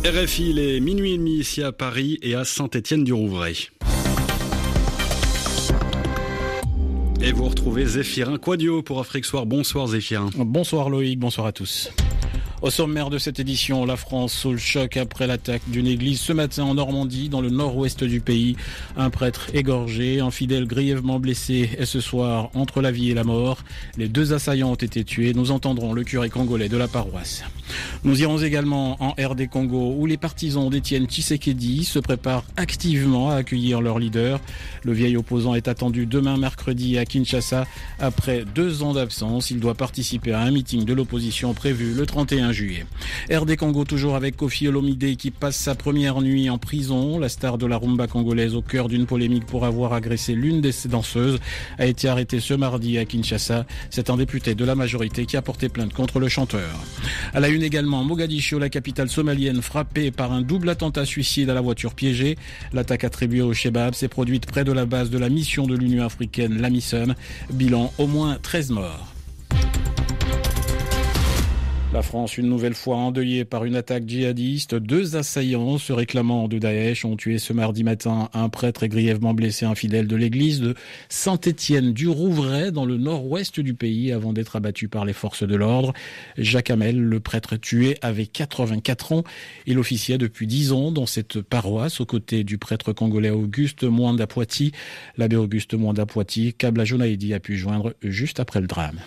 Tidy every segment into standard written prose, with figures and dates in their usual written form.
RFI, il est minuit et demi ici à Paris et à Saint-Étienne-du-Rouvray. Et vous retrouvez Zéphirin Quadio pour Afrique Soir. Bonsoir Zéphirin. Bonsoir Loïc, bonsoir à tous. Au sommaire de cette édition, la France sous le choc après l'attaque d'une église ce matin en Normandie, dans le nord-ouest du pays. Un prêtre égorgé, un fidèle grièvement blessé et ce soir entre la vie et la mort. Les deux assaillants ont été tués. Nous entendrons le curé congolais de la paroisse. Nous irons également en RD Congo où les partisans d'Étienne Tshisekedi se préparent activement à accueillir leur leader. Le vieil opposant est attendu demain mercredi à Kinshasa. Après 2 ans d'absence, il doit participer à un meeting de l'opposition prévu le 31 juillet. RD Congo toujours avec Kofi Olomide qui passe sa première nuit en prison. La star de la rumba congolaise au cœur d'une polémique pour avoir agressé l'une de ses danseuses a été arrêté ce mardi à Kinshasa. C'est un député de la majorité qui a porté plainte contre le chanteur. À la une également, Mogadiscio, la capitale somalienne, frappée par un double attentat suicide à la voiture piégée. L'attaque attribuée au Shebab s'est produite près de la base de la mission de l'Union africaine, l'AMISOM. Bilan, au moins 13 morts. La France, une nouvelle fois endeuillée par une attaque djihadiste. 2 assaillants se réclamant de Daesh ont tué ce mardi matin un prêtre et grièvement blessé un fidèle de l'église de Saint-Étienne-du-Rouvray dans le nord-ouest du pays avant d'être abattu par les forces de l'ordre. Jacques Hamel, le prêtre tué, avait 84 ans. Il officiait depuis 10 ans dans cette paroisse aux côtés du prêtre congolais Auguste Mwanda Poiti. L'abbé Auguste Mwanda Poiti, Kabla Jonaïdi a pu joindre juste après le drame.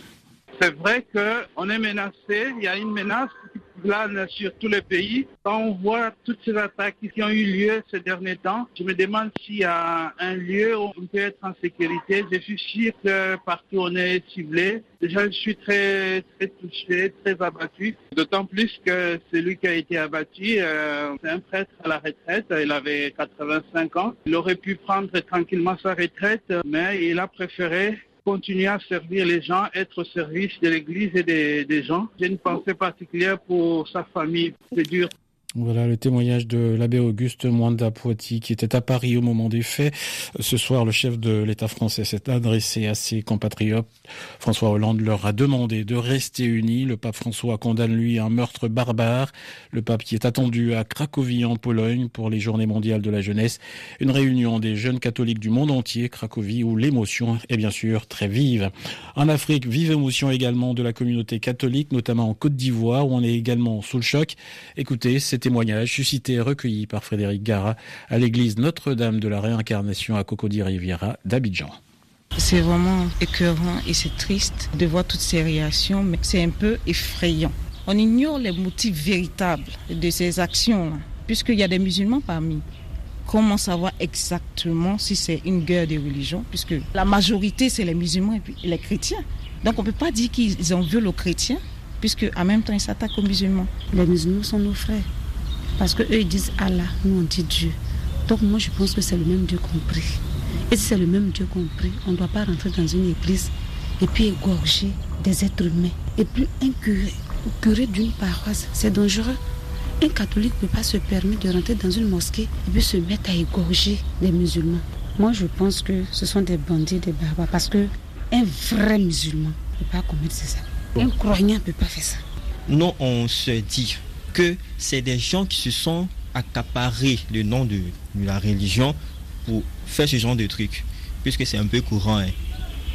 C'est vrai qu'on est menacé, il y a une menace qui plane sur tous les pays. Quand on voit toutes ces attaques qui ont eu lieu ces derniers temps, je me demande s'il y a un lieu où on peut être en sécurité. Je suis sûr que partout on est ciblé. Déjà, je suis très touché, très abattu. D'autant plus que celui qui a été abattu, c'est un prêtre à la retraite. Il avait 85 ans. Il aurait pu prendre tranquillement sa retraite, mais il a préféré continuer à servir les gens, être au service de l'Église et des gens. J'ai une pensée particulière pour sa famille. C'est dur. Voilà le témoignage de l'abbé Auguste Mwanda Poiti qui était à Paris au moment des faits. Ce soir, le chef de l'État français s'est adressé à ses compatriotes. François Hollande leur a demandé de rester unis. Le pape François condamne, lui, un meurtre barbare. Le pape qui est attendu à Cracovie en Pologne pour les Journées mondiales de la jeunesse. Une réunion des jeunes catholiques du monde entier, Cracovie, où l'émotion est bien sûr très vive. En Afrique, vive émotion également de la communauté catholique, notamment en Côte d'Ivoire, où on est également sous le choc. Écoutez, c'est témoignage suscité et recueilli par Frédéric Gara à l'église Notre-Dame de la Réincarnation à Cocody Riviera d'Abidjan. C'est vraiment écœurant et c'est triste de voir toutes ces réactions, mais c'est un peu effrayant. On ignore les motifs véritables de ces actions-là, puisqu'il y a des musulmans parmi. Comment savoir exactement si c'est une guerre de religion, puisque la majorité c'est les musulmans et puis les chrétiens. Donc on ne peut pas dire qu'ils en veulent aux chrétiens, puisque en même temps ils s'attaquent aux musulmans. Les musulmans sont nos frères. Parce qu'eux ils disent Allah, nous on dit Dieu. Donc moi je pense que c'est le même Dieu compris. Et si c'est le même Dieu compris, on ne doit pas rentrer dans une église et puis égorger des êtres humains. Et puis un curé d'une paroisse, c'est dangereux. Un catholique ne peut pas se permettre de rentrer dans une mosquée et puis se mettre à égorger des musulmans. Moi je pense que ce sont des bandits, des barbares. Parce qu'un vrai musulman ne peut pas commettre ça. Un croyant ne peut pas faire ça. Nous on se dit que c'est des gens qui se sont accaparés le nom de la religion pour faire ce genre de trucs, puisque c'est un peu courant.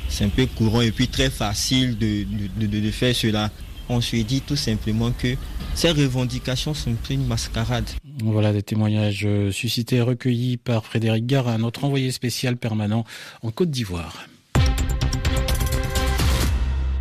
C'est un peu courant et puis très facile de faire cela. On se dit tout simplement que ces revendications sont une mascarade. Voilà des témoignages suscités et recueillis par Frédéric Gara, notre envoyé spécial permanent en Côte d'Ivoire.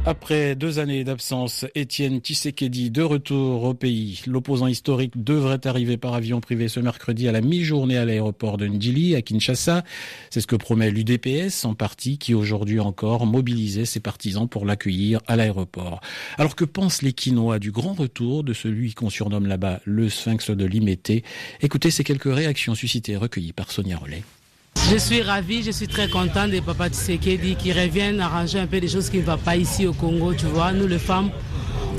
Après 2 années d'absence, Étienne Tshisekedi de retour au pays. L'opposant historique devrait arriver par avion privé ce mercredi à la mi-journée à l'aéroport de Ndjili, à Kinshasa. C'est ce que promet l'UDPS, en partie, qui aujourd'hui encore mobilisait ses partisans pour l'accueillir à l'aéroport. Alors que pensent les Kinois du grand retour de celui qu'on surnomme là-bas le Sphinx de Limété? Écoutez ces quelques réactions suscitées et recueillies par Sonia Rollet. Je suis ravie, je suis très contente de Papa Tshisekedi qui reviennent arranger un peu des choses qui ne vont pas ici au Congo, tu vois. Nous les femmes,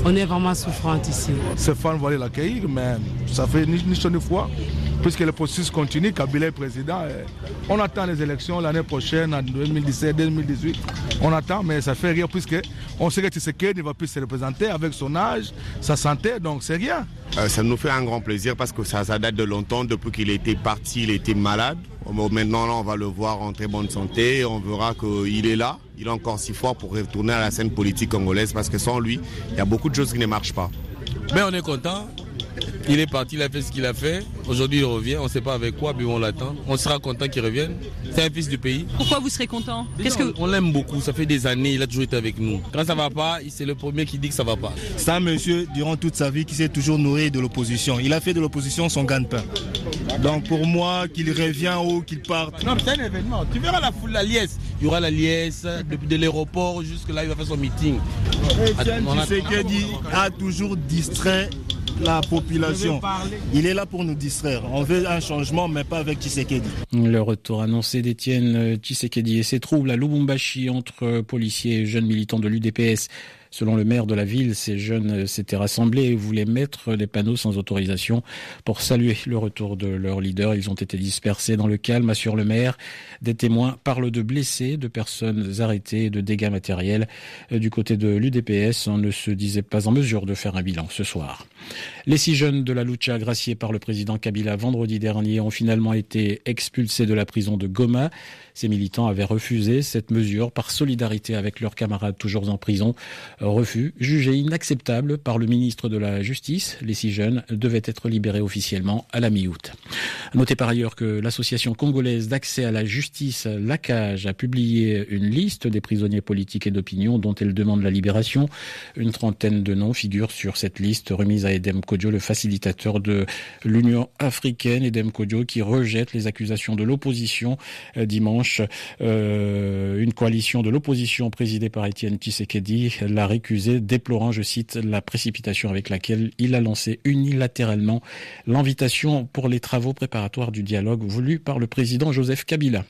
on est vraiment souffrantes ici. Ces femmes vont aller l'accueillir, mais ça fait ni chaud ni froid. puisque le processus continue, Kabila est président. On attend les élections l'année prochaine, en 2017, 2018. On attend, mais ça fait rien, puisque on sait que Tshisekedi ne va plus se représenter avec son âge, sa santé, donc c'est rien. Ça nous fait un grand plaisir parce que ça date de longtemps, depuis qu'il était parti, il était malade. Maintenant, là, on va le voir en très bonne santé. On verra qu'il est là. Il est encore si fort pour retourner à la scène politique congolaise parce que sans lui, il y a beaucoup de choses qui ne marchent pas. Mais on est content. Il est parti, il a fait ce qu'il a fait. Aujourd'hui, il revient. On ne sait pas avec quoi, mais on l'attend. On sera content qu'il revienne. C'est un fils du pays. Pourquoi vous serez content? On l'aime beaucoup. Ça fait des années. Il a toujours été avec nous. Quand ça ne va pas, c'est le premier qui dit que ça ne va pas. C'est un monsieur, durant toute sa vie, qui s'est toujours nourri de l'opposition. Il a fait de l'opposition son gagne-pain. Donc pour moi, qu'il revient ou qu'il parte... Non, c'est un événement. Tu verras la foule, la liesse. Il y aura la liesse de l'aéroport jusque là, il va faire son meeting. Tshisekedi a toujours distrait la population. Il est là pour nous distraire. On veut un changement, mais pas avec Tshisekedi. Le retour annoncé d'Étienne Tshisekedi et ses troubles à Lubumbashi entre policiers et jeunes militants de l'UDPS. Selon le maire de la ville, ces jeunes s'étaient rassemblés et voulaient mettre des panneaux sans autorisation pour saluer le retour de leur leader. Ils ont été dispersés dans le calme, assure le maire. Des témoins parlent de blessés, de personnes arrêtées et de dégâts matériels. Du côté de l'UDPS, on ne se disait pas en mesure de faire un bilan ce soir. Les 6 jeunes de la Lucha, graciés par le président Kabila vendredi dernier, ont finalement été expulsés de la prison de Goma. Ces militants avaient refusé cette mesure par solidarité avec leurs camarades toujours en prison. Refus jugé inacceptable par le ministre de la Justice. Les 6 jeunes devaient être libérés officiellement à la mi-août. Notez par ailleurs que l'association congolaise d'accès à la justice, l'ACAJ, a publié une liste des prisonniers politiques et d'opinion dont elle demande la libération. Une trentaine de noms figurent sur cette liste remise à Edem Kodjo, le facilitateur de l'Union africaine. Edem Kodjo qui rejette les accusations de l'opposition dimanche. Une coalition de l'opposition présidée par Étienne Tshisekedi l'a récusé, déplorant, je cite, la précipitation avec laquelle il a lancé unilatéralement l'invitation pour les travaux préparatoires du dialogue voulu par le président Joseph Kabila.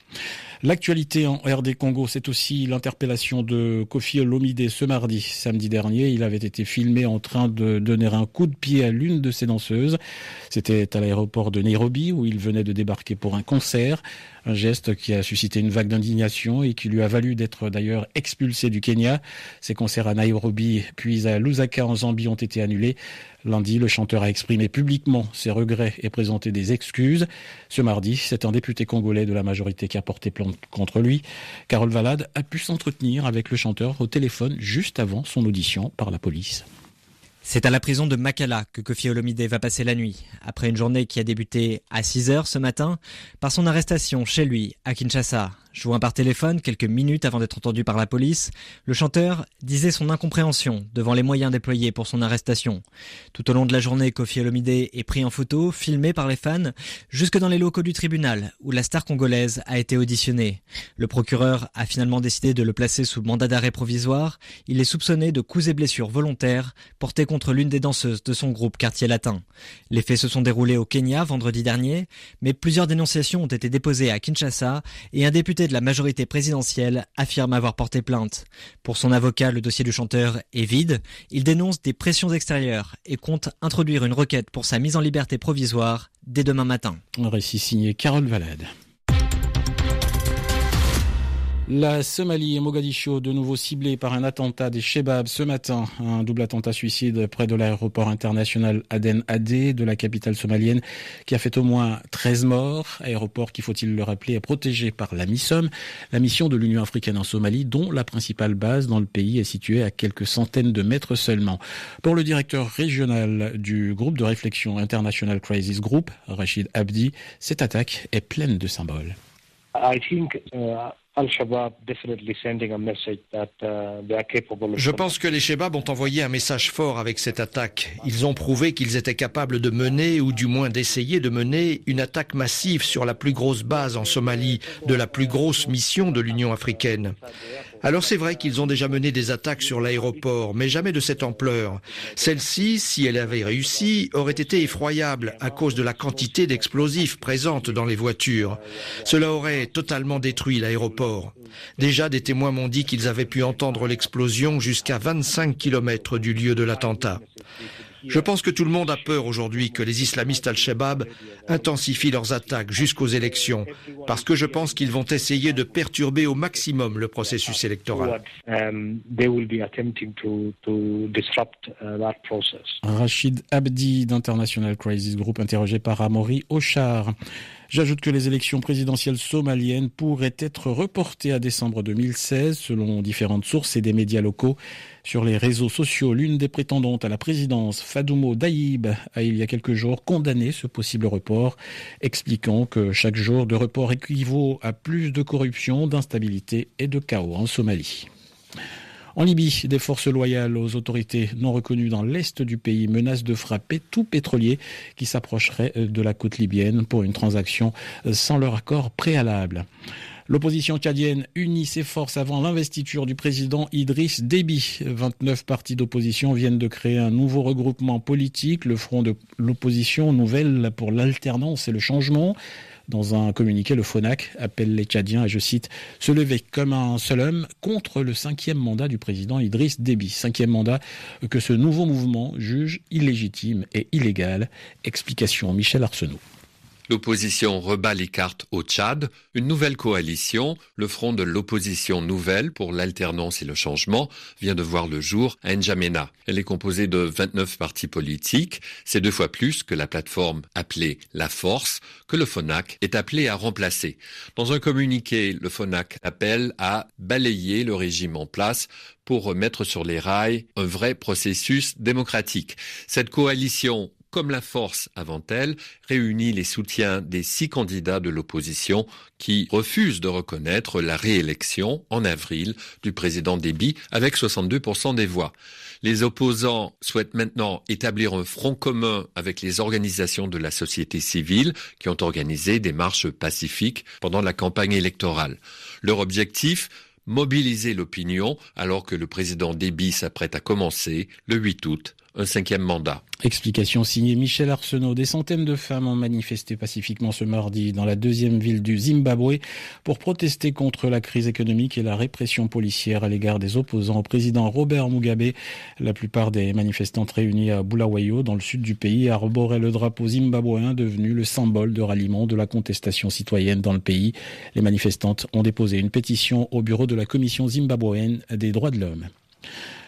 L'actualité en RD Congo, c'est aussi l'interpellation de Kofi Olomide ce mardi. Samedi dernier, il avait été filmé en train de donner un coup de pied à l'une de ses danseuses. C'était à l'aéroport de Nairobi où il venait de débarquer pour un concert. Un geste qui a suscité une vague d'indignation et qui lui a valu d'être d'ailleurs expulsé du Kenya. Ses concerts à Nairobi puis à Lusaka en Zambie ont été annulés. Lundi, le chanteur a exprimé publiquement ses regrets et présenté des excuses. Ce mardi, c'est un député congolais de la majorité qui a porté plainte contre lui. Carole Valade a pu s'entretenir avec le chanteur au téléphone juste avant son audition par la police. C'est à la prison de Makala que Kofi Olomide va passer la nuit, après une journée qui a débuté à 6h ce matin par son arrestation chez lui à Kinshasa. Joint par téléphone quelques minutes avant d'être entendu par la police, le chanteur disait son incompréhension devant les moyens déployés pour son arrestation. Tout au long de la journée, Kofi Olomide est pris en photo, filmé par les fans, jusque dans les locaux du tribunal où la star congolaise a été auditionnée. Le procureur a finalement décidé de le placer sous mandat d'arrêt provisoire. Il est soupçonné de coups et blessures volontaires portés contre l'une des danseuses de son groupe Quartier Latin. Les faits se sont déroulés au Kenya vendredi dernier, mais plusieurs dénonciations ont été déposées à Kinshasa et un député de la majorité présidentielle affirme avoir porté plainte. Pour son avocat, le dossier du chanteur est vide. Il dénonce des pressions extérieures et compte introduire une requête pour sa mise en liberté provisoire dès demain matin. Un récit signé Carole Valade. La Somalie et Mogadiscio, de nouveau ciblés par un attentat des Chebabs ce matin. Un double attentat suicide près de l'aéroport international Aden Adé de la capitale somalienne qui a fait au moins 13 morts. Aéroport qui, faut-il le rappeler, est protégé par la MISOM, la mission de l'Union africaine en Somalie, dont la principale base dans le pays est située à quelques centaines de mètres seulement. Pour le directeur régional du groupe de réflexion International Crisis Group, Rachid Abdi, cette attaque est pleine de symboles. Je pense que les Chebabs ont envoyé un message fort avec cette attaque. Ils ont prouvé qu'ils étaient capables de mener, ou du moins d'essayer de mener, une attaque massive sur la plus grosse base en Somalie, de la plus grosse mission de l'Union africaine. Alors c'est vrai qu'ils ont déjà mené des attaques sur l'aéroport, mais jamais de cette ampleur. Celle-ci, si elle avait réussi, aurait été effroyable à cause de la quantité d'explosifs présentes dans les voitures. Cela aurait totalement détruit l'aéroport. Déjà, des témoins m'ont dit qu'ils avaient pu entendre l'explosion jusqu'à 25 km du lieu de l'attentat. Je pense que tout le monde a peur aujourd'hui que les islamistes Al-Shabaab intensifient leurs attaques jusqu'aux élections, parce que je pense qu'ils vont essayer de perturber au maximum le processus électoral. Rachid Abdi d'International Crisis Group, interrogé par Amaury Ochar. J'ajoute que les élections présidentielles somaliennes pourraient être reportées à décembre 2016, selon différentes sources et des médias locaux. Sur les réseaux sociaux, l'une des prétendantes à la présidence, Fadoumo Daïb, a il y a quelques jours condamné ce possible report, expliquant que chaque jour de report équivaut à plus de corruption, d'instabilité et de chaos en Somalie. En Libye, des forces loyales aux autorités non reconnues dans l'est du pays menacent de frapper tout pétrolier qui s'approcherait de la côte libyenne pour une transaction sans leur accord préalable. L'opposition tchadienne unit ses forces avant l'investiture du président Idriss Déby. 29 partis d'opposition viennent de créer un nouveau regroupement politique, le Front de l'opposition nouvelle pour l'alternance et le changement. Dans un communiqué, le FONAC appelle les Tchadiens à, je cite, « se lever comme un seul homme contre le 5e mandat du président Idriss Déby ». 5e mandat que ce nouveau mouvement juge illégitime et illégal. Explication Michel Arsenault. L'opposition rebat les cartes au Tchad. Une nouvelle coalition, le Front de l'opposition nouvelle pour l'alternance et le changement, vient de voir le jour à N'Djamena. Elle est composée de 29 partis politiques. C'est 2 fois plus que la plateforme appelée La Force, que le FONAC est appelé à remplacer. Dans un communiqué, le FONAC appelle à balayer le régime en place pour remettre sur les rails un vrai processus démocratique. Cette coalition, comme La Force avant elle, réunit les soutiens des 6 candidats de l'opposition qui refusent de reconnaître la réélection en avril du président Déby avec 62% des voix. Les opposants souhaitent maintenant établir un front commun avec les organisations de la société civile qui ont organisé des marches pacifiques pendant la campagne électorale. Leur objectif ? Mobiliser l'opinion alors que le président Déby s'apprête à commencer, le 8 août, un 5e mandat. Explication signée Michel Arsenault. Des centaines de femmes ont manifesté pacifiquement ce mardi dans la 2e ville du Zimbabwe pour protester contre la crise économique et la répression policière à l'égard des opposants au président Robert Mugabe. La plupart des manifestantes réunies à Bulawayo, dans le sud du pays, arboraient le drapeau zimbabwéen devenu le symbole de ralliement de la contestation citoyenne dans le pays. Les manifestantes ont déposé une pétition au bureau de la Commission zimbabwéenne des droits de l'homme.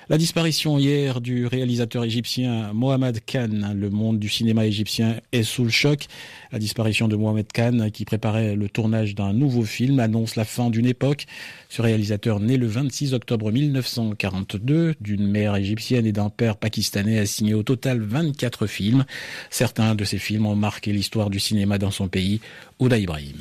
La disparition hier du réalisateur égyptien Mohamed Khan. Le monde du cinéma égyptien est sous le choc. La disparition de Mohamed Khan, qui préparait le tournage d'un nouveau film, annonce la fin d'une époque. Ce réalisateur, né le 26 octobre 1942, d'une mère égyptienne et d'un père pakistanais, a signé au total 24 films. Certains de ces films ont marqué l'histoire du cinéma dans son pays. Ouda Ibrahim.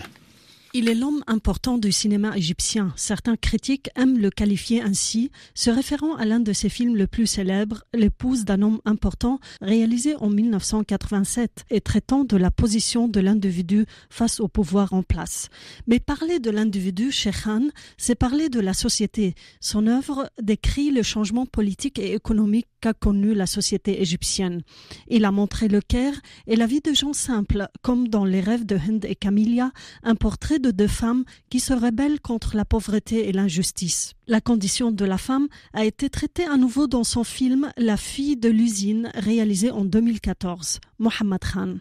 Il est l'homme important du cinéma égyptien. Certains critiques aiment le qualifier ainsi, se référant à l'un de ses films le plus célèbres, L'épouse d'un homme important, réalisé en 1987 et traitant de la position de l'individu face au pouvoir en place. Mais parler de l'individu chez Khan, c'est parler de la société. Son œuvre décrit le changement politique et économique qu'a connu la société égyptienne. Il a montré le Caire et la vie de gens simples, comme dans Les rêves de Hind et Camilla, un portrait de 2 femmes qui se rebellent contre la pauvreté et l'injustice. La condition de la femme a été traitée à nouveau dans son film La fille de l'usine, réalisé en 2014. Mohamed Khan.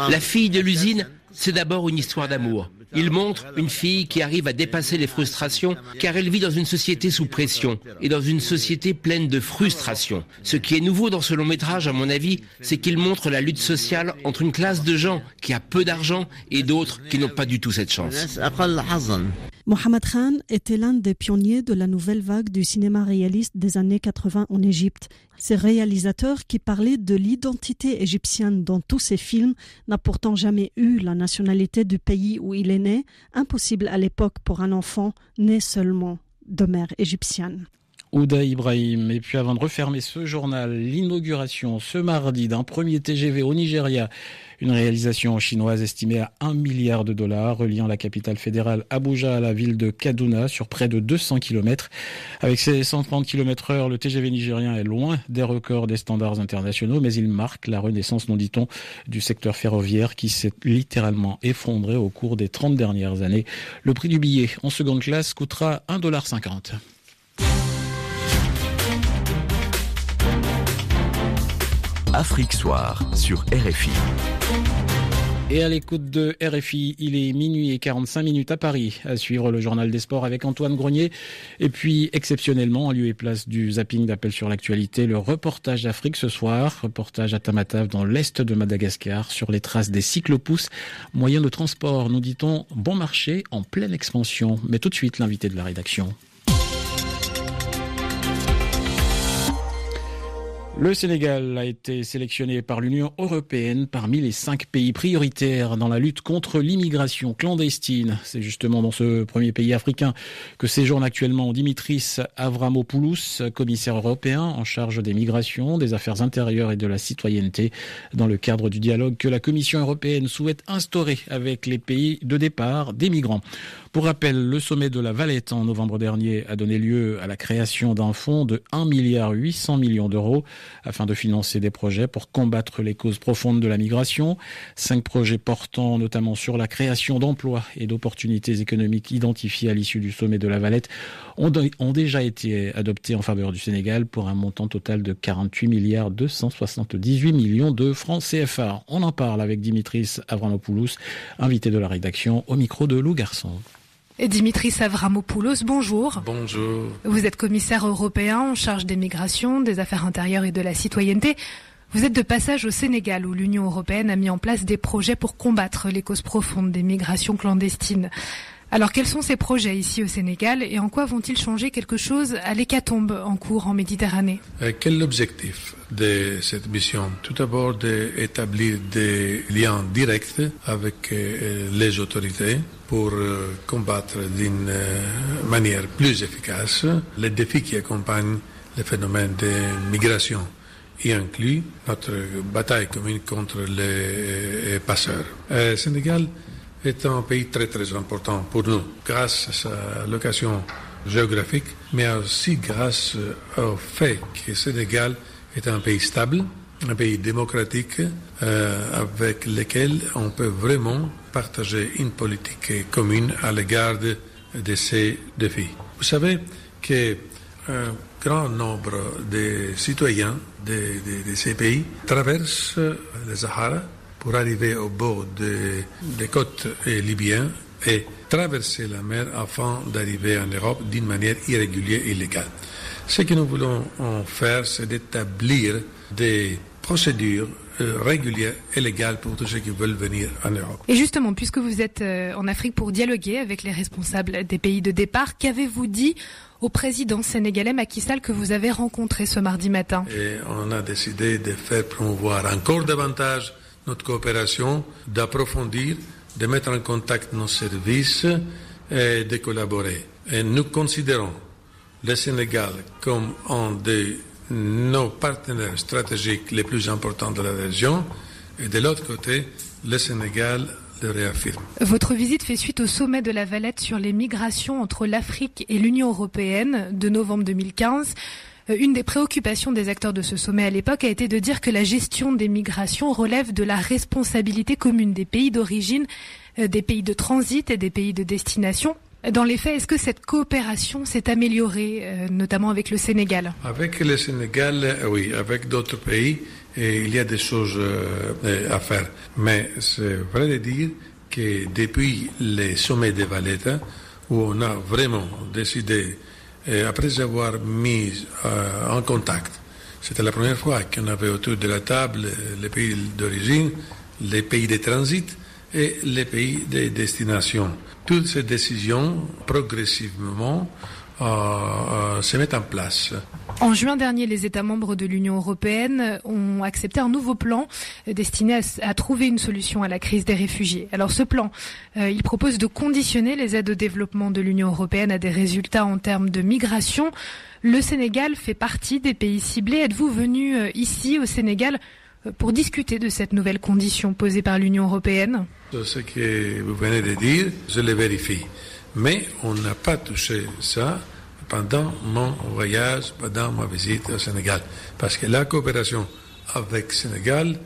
La fille de l'usine, c'est d'abord une histoire d'amour. Il montre une fille qui arrive à dépasser les frustrations car elle vit dans une société sous pression et dans une société pleine de frustration. Ce qui est nouveau dans ce long métrage, à mon avis, c'est qu'il montre la lutte sociale entre une classe de gens qui a peu d'argent et d'autres qui n'ont pas du tout cette chance. Mohamed Khan était l'un des pionniers de la nouvelle vague du cinéma réaliste des années 80 en Égypte. Ce réalisateur qui parlait de l'identité égyptienne dans tous ses films n'a pourtant jamais eu la nationalité du pays où il est né, impossible à l'époque pour un enfant né seulement de mère égyptienne. Ouda Ibrahim. Et puis avant de refermer ce journal, l'inauguration ce mardi d'un premier TGV au Nigeria. Une réalisation chinoise estimée à $1 milliard, reliant la capitale fédérale Abuja à la ville de Kaduna sur près de 200 km. Avec ses 130 km/h, le TGV nigérien est loin des records des standards internationaux, mais il marque la renaissance, nous dit-on, du secteur ferroviaire qui s'est littéralement effondré au cours des 30 dernières années. Le prix du billet en seconde classe coûtera $1,50. Afrique Soir sur RFI. Et à l'écoute de RFI, il est minuit et 45 minutes à Paris. À suivre le journal des sports avec Antoine Grenier. Et puis, exceptionnellement, en lieu et place du zapping d'appel sur l'actualité, le reportage d'Afrique ce soir. Reportage à Tamatave dans l'est de Madagascar sur les traces des cyclopousses. Moyen de transport, nous dit-on, bon marché en pleine expansion. Mais tout de suite, l'invité de la rédaction. Le Sénégal a été sélectionné par l'Union européenne parmi les 5 pays prioritaires dans la lutte contre l'immigration clandestine. C'est justement dans ce premier pays africain que séjourne actuellement Dimitris Avramopoulos, commissaire européen en charge des migrations, des affaires intérieures et de la citoyenneté, dans le cadre du dialogue que la Commission européenne souhaite instaurer avec les pays de départ des migrants. Pour rappel, le sommet de la Valette en novembre dernier a donné lieu à la création d'un fonds de 1,8 milliard d'euros afin de financer des projets pour combattre les causes profondes de la migration. 5 projets portant notamment sur la création d'emplois et d'opportunités économiques identifiées à l'issue du sommet de la Valette ont déjà été adoptés en faveur du Sénégal pour un montant total de 48,278 milliards de francs CFA. On en parle avec Dimitris Avramopoulos, invité de la rédaction au micro de Lou Garçon. Dimitris Avramopoulos, bonjour. Bonjour. Vous êtes commissaire européen en charge des migrations, des affaires intérieures et de la citoyenneté. Vous êtes de passage au Sénégal où l'Union européenne a mis en place des projets pour combattre les causes profondes des migrations clandestines. Alors quels sont ces projets ici au Sénégal et en quoi vont-ils changer quelque chose à l'hécatombe en cours en Méditerranée ? Quel est l'objectif de cette mission ? Tout d'abord d'établir des liens directs avec les autorités pour combattre d'une manière plus efficace les défis qui accompagnent le phénomène de migration, y inclut notre bataille commune contre les passeurs. Sénégal est un pays très très important pour nous, grâce à sa location géographique, mais aussi grâce au fait que le Sénégal est un pays stable, un pays démocratique, avec lequel on peut vraiment partager une politique commune à l'égard de ces défis. Vous savez qu'un grand nombre de citoyens de ces pays traversent le Sahara pour arriver au bord des côtes libyennes et traverser la mer afin d'arriver en Europe d'une manière irrégulière et illégale. Ce que nous voulons faire, c'est d'établir des procédures régulières et légales pour tous ceux qui veulent venir en Europe. Et justement, puisque vous êtes en Afrique pour dialoguer avec les responsables des pays de départ, qu'avez-vous dit au président sénégalais Macky Sall que vous avez rencontré ce mardi matin ? Et on a décidé de faire promouvoir encore davantage notre coopération, d'approfondir, de mettre en contact nos services et de collaborer. Et nous considérons le Sénégal comme un de nos partenaires stratégiques les plus importants de la région. Et de l'autre côté, le Sénégal le réaffirme. Votre visite fait suite au sommet de la Valette sur les migrations entre l'Afrique et l'Union européenne de novembre 2015. Une des préoccupations des acteurs de ce sommet à l'époque a été de dire que la gestion des migrations relève de la responsabilité commune des pays d'origine, des pays de transit et des pays de destination. Dans les faits, est-ce que cette coopération s'est améliorée, notamment avec le Sénégal ? Avec le Sénégal, oui. Avec d'autres pays, il y a des choses à faire. Mais c'est vrai de dire que depuis les sommets de Valette, où on a vraiment décidé, après avoir mis en contact, c'était la première fois qu'on avait autour de la table les pays d'origine, les pays de transit et les pays de destination. Toutes ces décisions, progressivement, se mettent en place. En juin dernier, les États membres de l'Union européenne ont accepté un nouveau plan destiné à trouver une solution à la crise des réfugiés. Alors ce plan, il propose de conditionner les aides au développement de l'Union européenne à des résultats en termes de migration. Le Sénégal fait partie des pays ciblés. Êtes-vous venu ici au Sénégal pour discuter de cette nouvelle condition posée par l'Union européenne ? Ce que vous venez de dire, je le vérifie. Mais on n'a pas touché ça pendant mon voyage, pendant ma visite au Sénégal. Parce que la coopération avec le Sénégal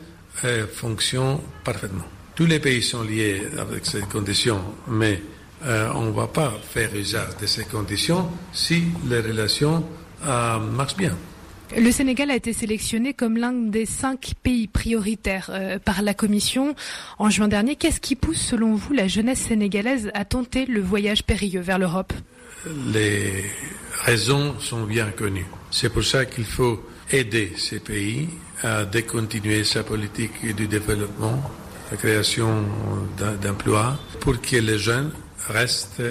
fonctionne parfaitement. Tous les pays sont liés avec ces conditions, mais on ne va pas faire usage de ces conditions si les relations marchent bien. Le Sénégal a été sélectionné comme l'un des 5 pays prioritaires par la Commission en juin dernier. Qu'est-ce qui pousse, selon vous, la jeunesse sénégalaise à tenter le voyage périlleux vers l'Europe ? Les raisons sont bien connues. C'est pour ça qu'il faut aider ces pays à décontinuer sa politique du développement, la création d'emplois, pour que les jeunes restent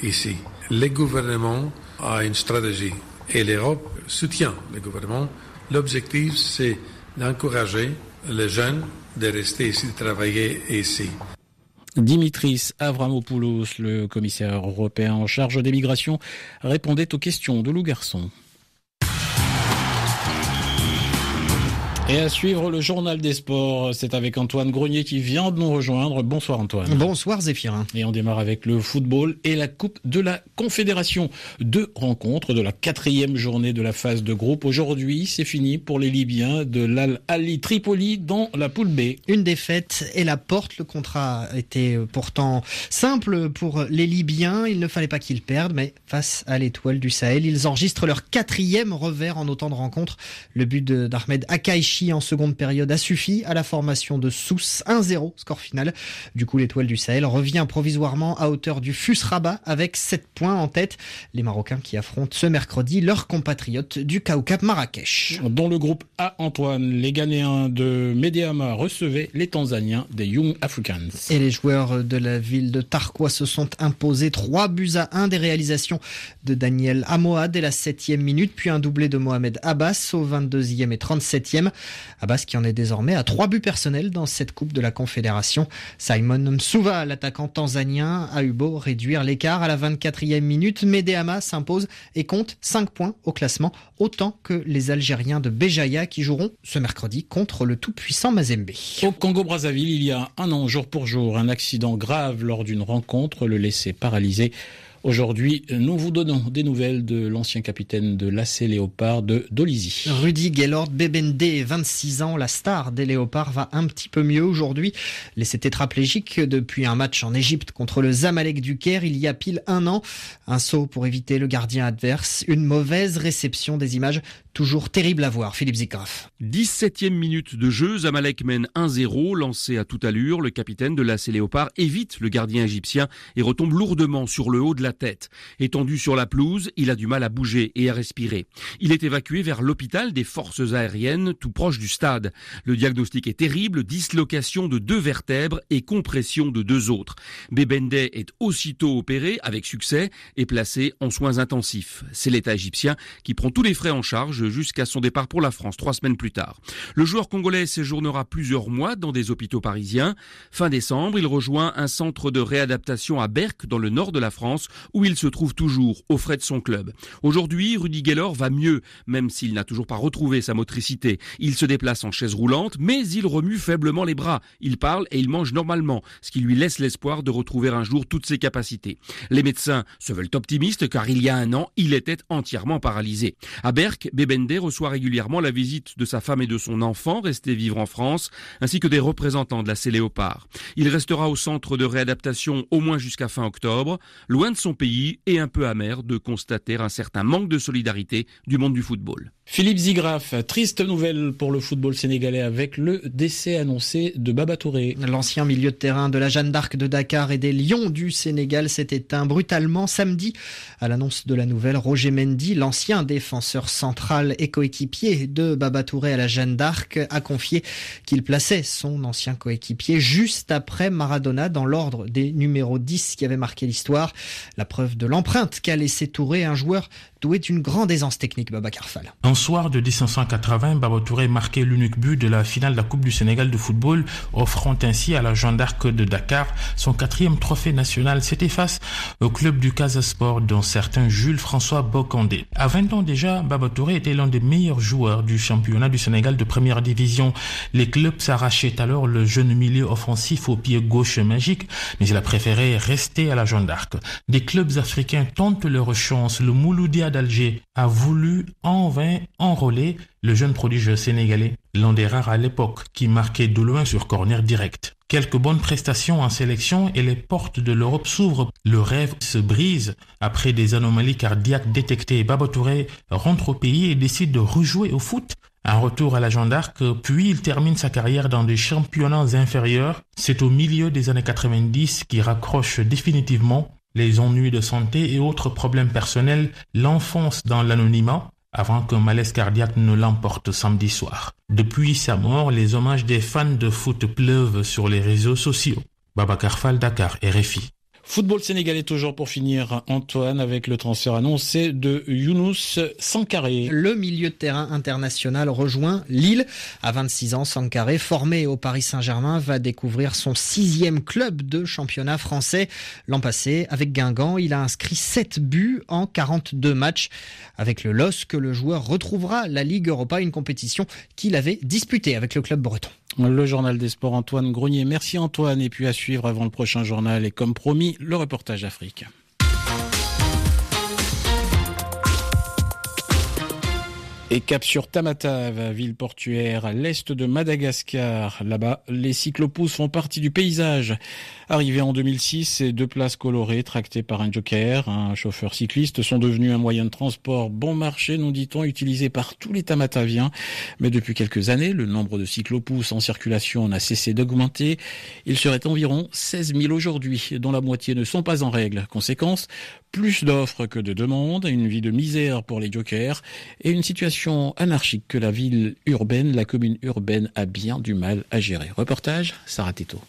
ici. Les gouvernements ont une stratégie et l'Europe soutient les gouvernements. L'objectif, c'est d'encourager les jeunes de rester ici, de travailler ici. Dimitris Avramopoulos, le commissaire européen en charge des migrations, répondait aux questions de Lou Garçon. Et à suivre le journal des sports, c'est avec Antoine Grenier qui vient de nous rejoindre. Bonsoir Antoine. Bonsoir Zéphirin. Et on démarre avec le football et la Coupe de la Confédération. 2 rencontres de la 4e journée de la phase de groupe. Aujourd'hui, c'est fini pour les Libyens de l'Al Ahly Tripoli dans la poule B. Une défaite et la porte. Le contrat était pourtant simple pour les Libyens. Il ne fallait pas qu'ils perdent, mais face à l'Étoile du Sahel, ils enregistrent leur 4e revers en autant de rencontres. Le but d'Ahmed Akaïchi en seconde période a suffi à la formation de Sousse. 1-0, score final. Du coup, l'Étoile du Sahel revient provisoirement à hauteur du FUS Rabat avec 7 points en tête. Les Marocains qui affrontent ce mercredi leurs compatriotes du Kawkab Marrakech. Dans le groupe A, Antoine, les Ghanéens de Medeama recevaient les Tanzaniens des Young Africans. Et les joueurs de la ville de Tarkwa se sont imposés 3-1 des réalisations de Daniel Amoa dès la 7e minute, puis un doublé de Mohamed Abbas au 22e et 37e. Abbas qui en est désormais à 3 buts personnels dans cette Coupe de la Confédération. Simon Msuva, l'attaquant tanzanien, a eu beau réduire l'écart à la 24e minute. Medeama s'impose et compte 5 points au classement, autant que les Algériens de Béjaïa qui joueront ce mercredi contre le tout-puissant Mazembe. Au Congo-Brazzaville, il y a un an, jour pour jour, un accident grave lors d'une rencontre le laissait paralysé. Aujourd'hui, nous vous donnons des nouvelles de l'ancien capitaine de l'AC Léopard de Dolisie. Rudy Gaylord Bebende, 26 ans, la star des Léopards, va un petit peu mieux aujourd'hui. Laissé tétraplégique depuis un match en Égypte contre le Zamalek du Caire il y a pile 1 an. Un saut pour éviter le gardien adverse, une mauvaise réception des images. Toujours terrible à voir, Philippe Zigraf. 17e minute de jeu, Zamalek mène 1-0, lancé à toute allure. Le capitaine de l'AC Léopard évite le gardien égyptien et retombe lourdement sur le haut de la tête. Étendu sur la pelouse, il a du mal à bouger et à respirer. Il est évacué vers l'hôpital des forces aériennes, tout proche du stade. Le diagnostic est terrible, dislocation de 2 vertèbres et compression de 2 autres. Bebende est aussitôt opéré avec succès et placé en soins intensifs. C'est l'État égyptien qui prend tous les frais en charge jusqu'à son départ pour la France 3 semaines plus tard. Le joueur congolais séjournera plusieurs mois dans des hôpitaux parisiens. Fin décembre, il rejoint un centre de réadaptation à Berck, dans le nord de la France, où il se trouve toujours aux frais de son club. Aujourd'hui, Rudy Gaylord va mieux, même s'il n'a toujours pas retrouvé sa motricité. Il se déplace en chaise roulante, mais il remue faiblement les bras. Il parle et il mange normalement, ce qui lui laisse l'espoir de retrouver un jour toutes ses capacités. Les médecins se veulent optimistes, car il y a 1 an, il était entièrement paralysé. À Berck, Bebende reçoit régulièrement la visite de sa femme et de son enfant restés vivre en France, ainsi que des représentants de l'AC Léopard. Il restera au centre de réadaptation au moins jusqu'à fin octobre, loin de son pays et un peu amer de constater un certain manque de solidarité du monde du football. Philippe Zigraf, triste nouvelle pour le football sénégalais avec le décès annoncé de Baba Touré. L'ancien milieu de terrain de la Jeanne d'Arc de Dakar et des Lions du Sénégal s'est éteint brutalement samedi. À l'annonce de la nouvelle, Roger Mendy, l'ancien défenseur central et coéquipier de Baba Touré à la Jeanne d'Arc, a confié qu'il plaçait son ancien coéquipier juste après Maradona dans l'ordre des numéros 10 qui avait marqué l'histoire. La preuve de l'empreinte qu'a laissé Touré, un joueur doué d'une grande aisance technique, Babacar Fall. Un soir de 1980, Baba Touré marquait l'unique but de la finale de la Coupe du Sénégal de football, offrant ainsi à la Jeanne d'Arc de Dakar son 4e trophée national. C'était face au club du Casa Sport, dont certains Jules François Bocandé. À 20 ans déjà, Baba Touré était l'un des meilleurs joueurs du championnat du Sénégal de première division. Les clubs s'arrachaient alors le jeune milieu offensif au pied gauche magique, mais il a préféré rester à la Jeanne d'Arc. Des clubs africains tentent leur chance. Le Mouloudia d'Alger a voulu en vain enrôler le jeune prodige sénégalais, l'un des rares à l'époque qui marquait de loin sur corner direct. Quelques bonnes prestations en sélection et les portes de l'Europe s'ouvrent. Le rêve se brise. Après des anomalies cardiaques détectées, Baba Touré rentre au pays et décide de rejouer au foot. Un retour à la Jeanne d'Arc, puis il termine sa carrière dans des championnats inférieurs. C'est au milieu des années 90 qu'il raccroche définitivement. Les ennuis de santé et autres problèmes personnels l'enfoncent dans l'anonymat avant qu'un malaise cardiaque ne l'emporte samedi soir. Depuis sa mort, les hommages des fans de foot pleuvent sur les réseaux sociaux. Babacar Fall, Dakar, RFI. Football sénégalais toujours pour finir, Antoine, avec le transfert annoncé de Younous Sankaré. Le milieu de terrain international rejoint Lille. À 26 ans, Sankaré, formé au Paris Saint-Germain, va découvrir son 6e club de championnat français. L'an passé, avec Guingamp, il a inscrit 7 buts en 42 matchs. Avec le LOSC, le joueur retrouvera la Ligue Europa, une compétition qu'il avait disputée avec le club breton. Le journal des sports, Antoine Grenier. Merci Antoine. Et puis à suivre avant le prochain journal et comme promis, le reportage Afrique. Et cap sur Tamatave, ville portuaire à l'est de Madagascar. Là-bas, les cyclopousses font partie du paysage. Arrivés en 2006, ces 2 places colorées tractées par un joker, un chauffeur cycliste, sont devenus un moyen de transport bon marché, nous dit-on, utilisé par tous les Tamataviens. Mais depuis quelques années, le nombre de cyclopousses en circulation n'a cessé d'augmenter. Il serait environ 16 000 aujourd'hui, dont la moitié ne sont pas en règle. Conséquence, plus d'offres que de demandes, une vie de misère pour les jokers et une situation anarchique que la commune urbaine a bien du mal à gérer. Reportage, Sarah Teto.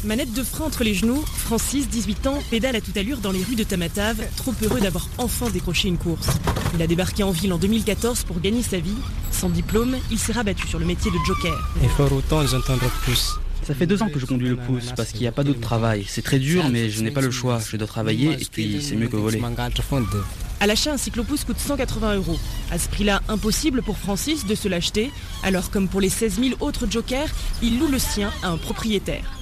Manette de frein entre les genoux, Francis, 18 ans, pédale à toute allure dans les rues de Tamatave, trop heureux d'avoir enfin décroché une course. Il a débarqué en ville en 2014 pour gagner sa vie. Sans diplôme, il s'est rabattu sur le métier de joker. Il faut autant les entendre plus. Ça fait 2 ans que je conduis le pouce parce qu'il n'y a pas d'autre travail. C'est très dur, mais je n'ai pas le choix. Je dois travailler et puis c'est mieux que voler. À l'achat, un cyclopousse coûte 180 €. À ce prix-là, impossible pour Francis de se l'acheter. Alors, comme pour les 16 000 autres jokers, il loue le sien à un propriétaire.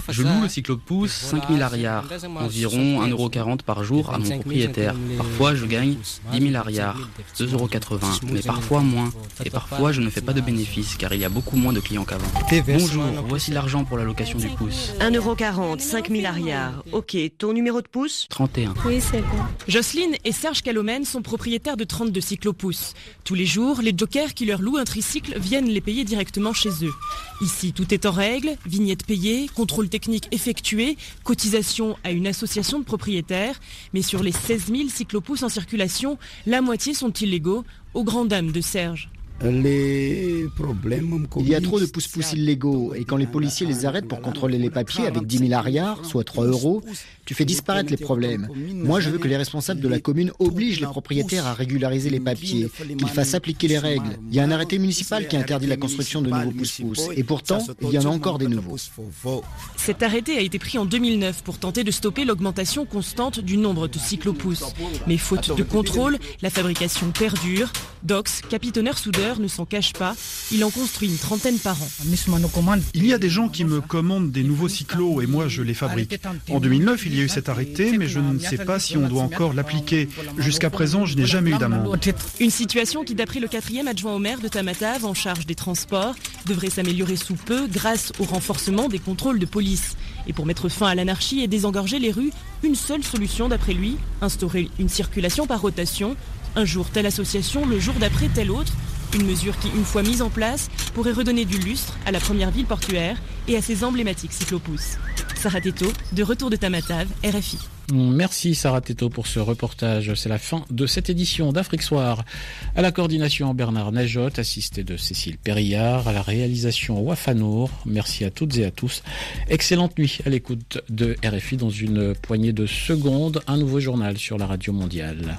Je loue le cyclopousse 5 000 arrières, environ 1,40 € par jour à mon propriétaire. Parfois je gagne 10 000 arrières, 2,80 €, mais parfois moins. Et parfois je ne fais pas de bénéfices car il y a beaucoup moins de clients qu'avant. Bonjour, voici l'argent pour la location du pouce. 1,40 €, 5 000 arrières. Ok, ton numéro de pouce ? 31. Oui, c'est bon. Jocelyne et Serge Calomène sont propriétaires de 32 cyclopousses. Tous les jours, les jokers qui leur louent un tricycle viennent les payer directement chez eux. Ici, tout est en règle, vignette payée, contrôle technique effectué, cotisation à une association de propriétaires. Mais sur les 16 000 cyclopousses en circulation, la moitié sont illégaux, aux grandes dames de Serge. Il y a trop de pousse-pousse illégaux et quand les policiers les arrêtent pour contrôler les papiers avec 10 000 arrières, soit 3 €, tu fais disparaître les problèmes. Moi, je veux que les responsables de la commune obligent les propriétaires à régulariser les papiers, qu'ils fassent appliquer les règles. Il y a un arrêté municipal qui interdit la construction de nouveaux pousse-pousse et pourtant, il y en a encore des nouveaux. Cet arrêté a été pris en 2009 pour tenter de stopper l'augmentation constante du nombre de cyclopousses. Mais faute de contrôle, la fabrication perdure. Dox, capitonneur soudeur, ne s'en cache pas. Il en construit une 30aine par an. Il y a des gens qui me commandent des nouveaux cyclos et moi je les fabrique. En 2009, il y a eu cet arrêté, mais je ne sais pas si on doit encore l'appliquer. Jusqu'à présent, je n'ai jamais eu d'amende. Une situation qui, d'après le 4e adjoint au maire de Tamatave, en charge des transports, devrait s'améliorer sous peu grâce au renforcement des contrôles de police. Et pour mettre fin à l'anarchie et désengorger les rues, une seule solution d'après lui, instaurer une circulation par rotation. Un jour telle association, le jour d'après telle autre. Une mesure qui, une fois mise en place, pourrait redonner du lustre à la première ville portuaire et à ses emblématiques cyclopousses. Sarah Teto, de retour de Tamatave, RFI. Merci Sarah Teto pour ce reportage. C'est la fin de cette édition d'Afrique Soir. À la coordination, Bernard Najot, assisté de Cécile Périllard, à la réalisation Wafanour. Merci à toutes et à tous. Excellente nuit à l'écoute de RFI. Dans une poignée de secondes, un nouveau journal sur la radio mondiale.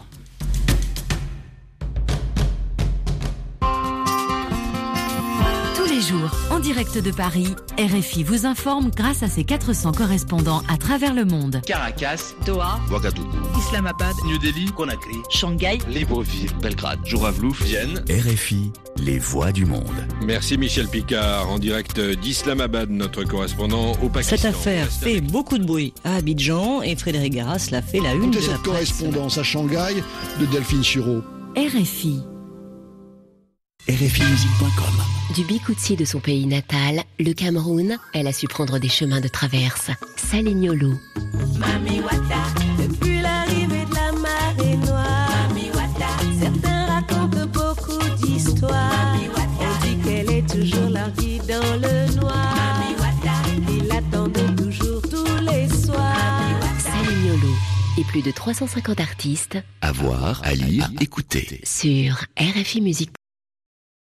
les jours, en direct de Paris, RFI vous informe grâce à ses 400 correspondants à travers le monde. Caracas, Doha, Ouagadougou, Islamabad, New Delhi, Conakry, Shanghai, Libreville, Belgrade, Jouravlouf, Vienne. RFI, les voix du monde. Merci Michel Picard, en direct d'Islamabad, notre correspondant au Pakistan. Cette affaire fait beaucoup de bruit à Abidjan et Frédéric Garras l'a fait la une de la cette correspondance à Shanghai de Delphine Suro. RFI. RFImusique.com. Du Bikutsi de son pays natal, le Cameroun, elle a su prendre des chemins de traverse. Salignolo. Mami Wata, depuis l'arrivée de la marée noire. Mami Wata, certains racontent beaucoup d'histoires. Mami Wata, on dit qu'elle est toujours larguée dans le noir. Mami Wata, il l'attendait toujours tous les soirs. Salignolo. Et plus de 350 artistes. À voir, à lire, écouter. Sur RFImusique.com.